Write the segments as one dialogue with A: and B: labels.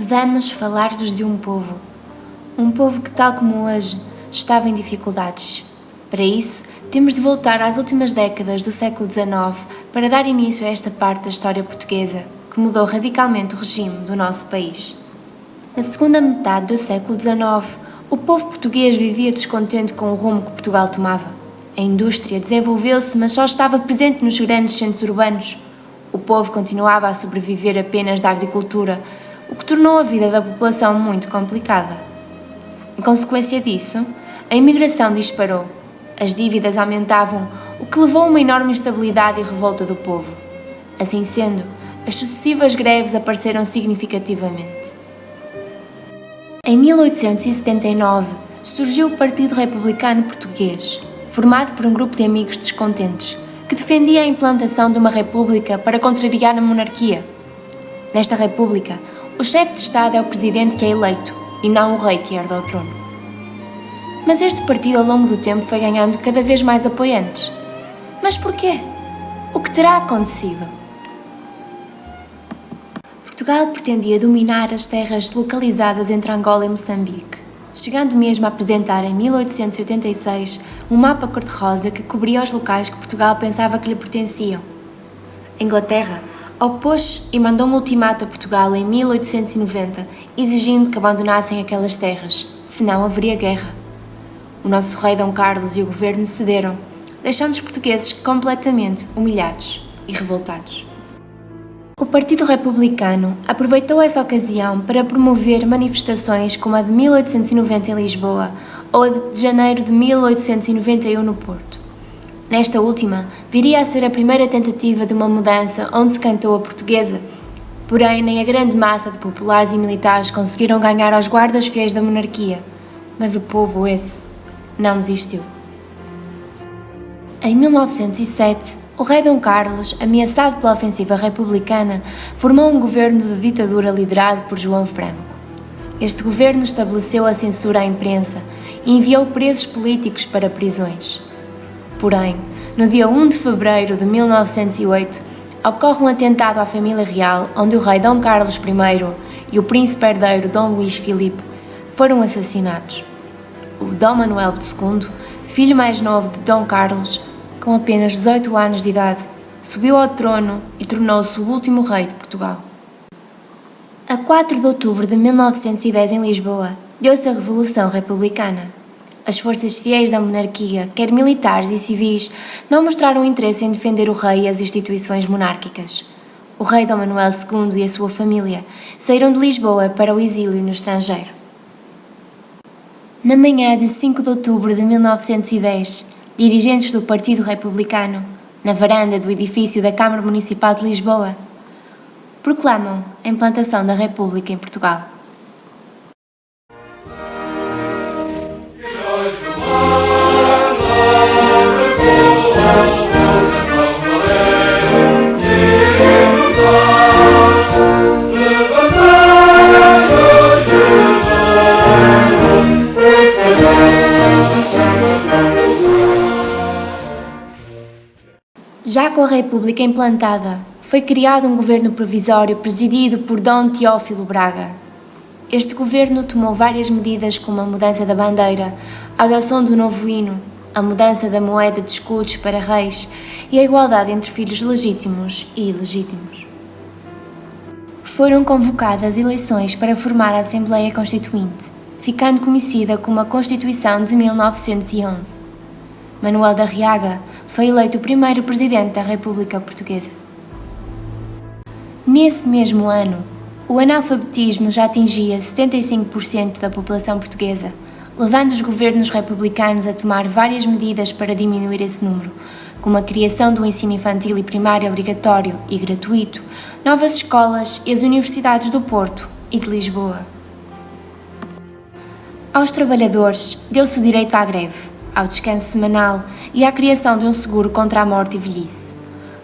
A: Vamos falar-vos de um povo que, tal como hoje, estava em dificuldades. Para isso, temos de voltar às últimas décadas do século XIX para dar início a esta parte da história portuguesa, que mudou radicalmente o regime do nosso país. Na segunda metade do século XIX, o povo português vivia descontente com o rumo que Portugal tomava. A indústria desenvolveu-se, mas só estava presente nos grandes centros urbanos. O povo continuava a sobreviver apenas da agricultura, o que tornou a vida da população muito complicada. Em consequência disso, a imigração disparou, as dívidas aumentavam, o que levou a uma enorme instabilidade e revolta do povo. Assim sendo, as sucessivas greves apareceram significativamente. Em 1879, surgiu o Partido Republicano Português, formado por um grupo de amigos descontentes, que defendia a implantação de uma república para contrariar a monarquia. Nesta república, o chefe de Estado é o presidente que é eleito, e não o rei que herda o trono. Mas este partido ao longo do tempo foi ganhando cada vez mais apoiantes. Mas porquê? O que terá acontecido? Portugal pretendia dominar as terras localizadas entre Angola e Moçambique, chegando mesmo a apresentar em 1886 um mapa cor-de-rosa que cobria os locais que Portugal pensava que lhe pertenciam. A Inglaterra opôs-se e mandou um ultimato a Portugal em 1890, exigindo que abandonassem aquelas terras, senão haveria guerra. O nosso rei Dom Carlos e o governo cederam, deixando os portugueses completamente humilhados e revoltados. O Partido Republicano aproveitou essa ocasião para promover manifestações como a de 1890 em Lisboa ou a de janeiro de 1891 no Porto. Nesta última, viria a ser a primeira tentativa de uma mudança onde se cantou a portuguesa, porém nem a grande massa de populares e militares conseguiram ganhar aos guardas fiéis da monarquia, mas o povo esse não desistiu. Em 1907, o rei Dom Carlos, ameaçado pela ofensiva republicana, formou um governo de ditadura liderado por João Franco. Este governo estabeleceu a censura à imprensa e enviou presos políticos para prisões. Porém, no dia 1 de fevereiro de 1908, ocorre um atentado à família real onde o rei Dom Carlos I e o príncipe herdeiro Dom Luís Filipe foram assassinados. O Dom Manuel II, filho mais novo de Dom Carlos, com apenas 18 anos de idade, subiu ao trono e tornou-se o último rei de Portugal. A 4 de outubro de 1910, em Lisboa, deu-se a Revolução Republicana. As forças fiéis da monarquia, quer militares e civis, não mostraram interesse em defender o rei e as instituições monárquicas. O rei Dom Manuel II e a sua família saíram de Lisboa para o exílio no estrangeiro. Na manhã de 5 de outubro de 1910, dirigentes do Partido Republicano, na varanda do edifício da Câmara Municipal de Lisboa, proclamam a implantação da República em Portugal. Já com a República implantada, foi criado um governo provisório presidido por Dom Teófilo Braga. Este governo tomou várias medidas como a mudança da bandeira, a adoção do novo hino, a mudança da moeda de escudos para reis e a igualdade entre filhos legítimos e ilegítimos. Foram convocadas eleições para formar a Assembleia Constituinte, ficando conhecida como a Constituição de 1911. Manuel da Arriaga foi eleito o primeiro presidente da República Portuguesa. Nesse mesmo ano, o analfabetismo já atingia 75% da população portuguesa, levando os governos republicanos a tomar várias medidas para diminuir esse número, como a criação do ensino infantil e primário obrigatório e gratuito, novas escolas e as universidades do Porto e de Lisboa. Aos trabalhadores deu-se o direito à greve, ao descanso semanal e à criação de um seguro contra a morte e velhice.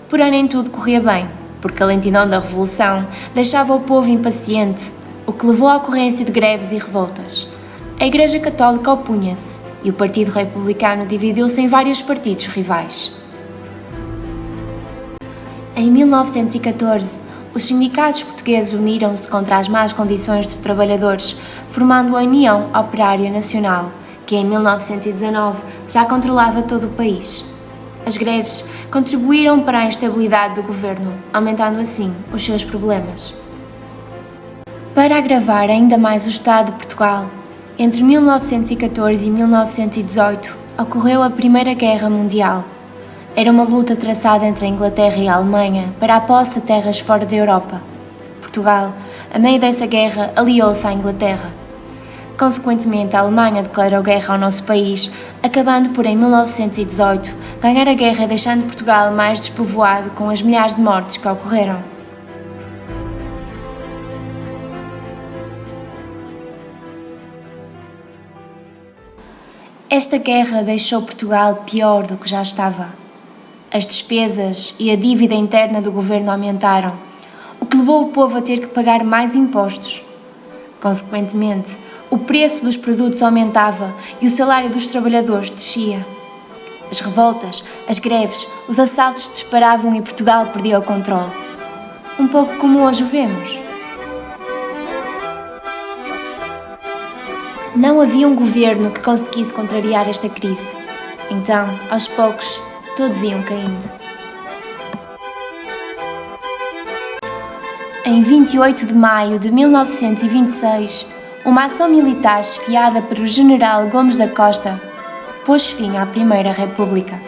A: Porém, nem tudo corria bem, porque a lentidão da Revolução deixava o povo impaciente, o que levou à ocorrência de greves e revoltas. A Igreja Católica opunha-se e o Partido Republicano dividiu-se em vários partidos rivais. Em 1914, os sindicatos portugueses portugueses uniram-se contra as más condições dos trabalhadores, formando a União Operária Nacional, que em 1919 já controlava todo o país. As greves contribuíram para a instabilidade do governo, aumentando assim os seus problemas. Para agravar ainda mais o estado de Portugal, entre 1914 e 1918 ocorreu a Primeira Guerra Mundial. Era uma luta traçada entre a Inglaterra e a Alemanha para a posse de terras fora da Europa. Portugal, a meio dessa guerra, aliou-se à Inglaterra. Consequentemente, a Alemanha declarou guerra ao nosso país, acabando por, em 1918, ganhar a guerra, deixando Portugal mais despovoado com as milhares de mortes que ocorreram. Esta guerra deixou Portugal pior do que já estava. As despesas e a dívida interna do governo aumentaram, o que levou o povo a ter que pagar mais impostos. Consequentemente, o preço dos produtos aumentava e o salário dos trabalhadores descia. As revoltas, as greves, os assaltos disparavam e Portugal perdia o controle. Um pouco como hoje o vemos. Não havia um governo que conseguisse contrariar esta crise. Então, aos poucos, todos iam caindo. Em 28 de maio de 1926, uma ação militar chefiada pelo general Gomes da Costa pôs fim à Primeira República.